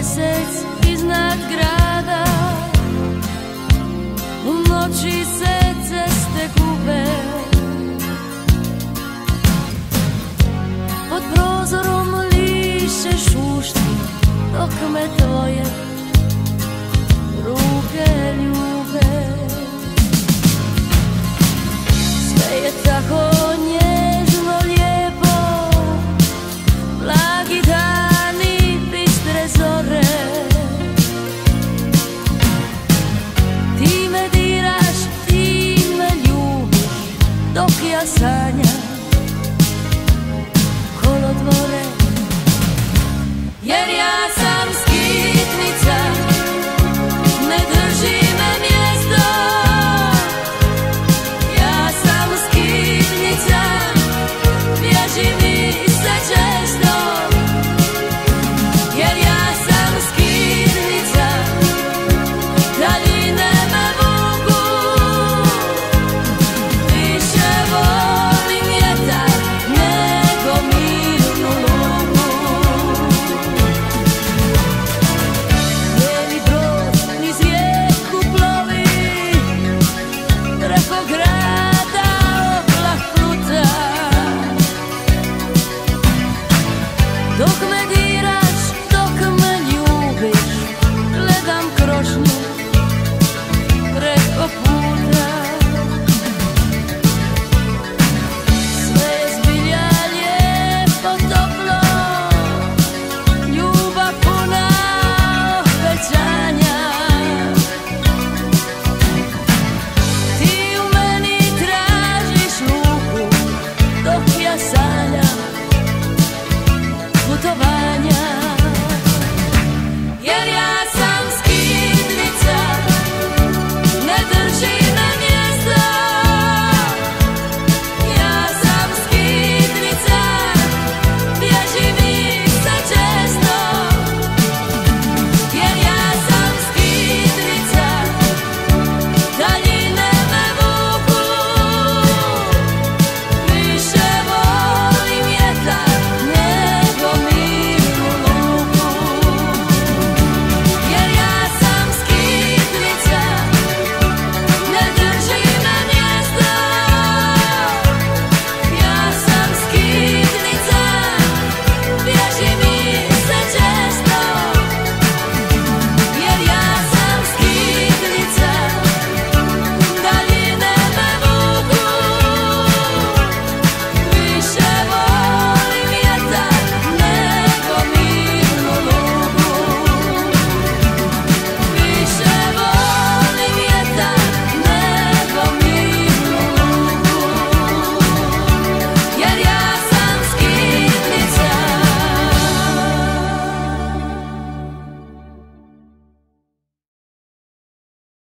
mjesec iznad grada, u noći se ceste gube, pod prozorom lišće šušti dok me tvoje ruke ljube. Sve je tako nježno, lijepo, blagi dani, bistre zore. Ti me diraš, ti me ljubiš, dok ja sanjam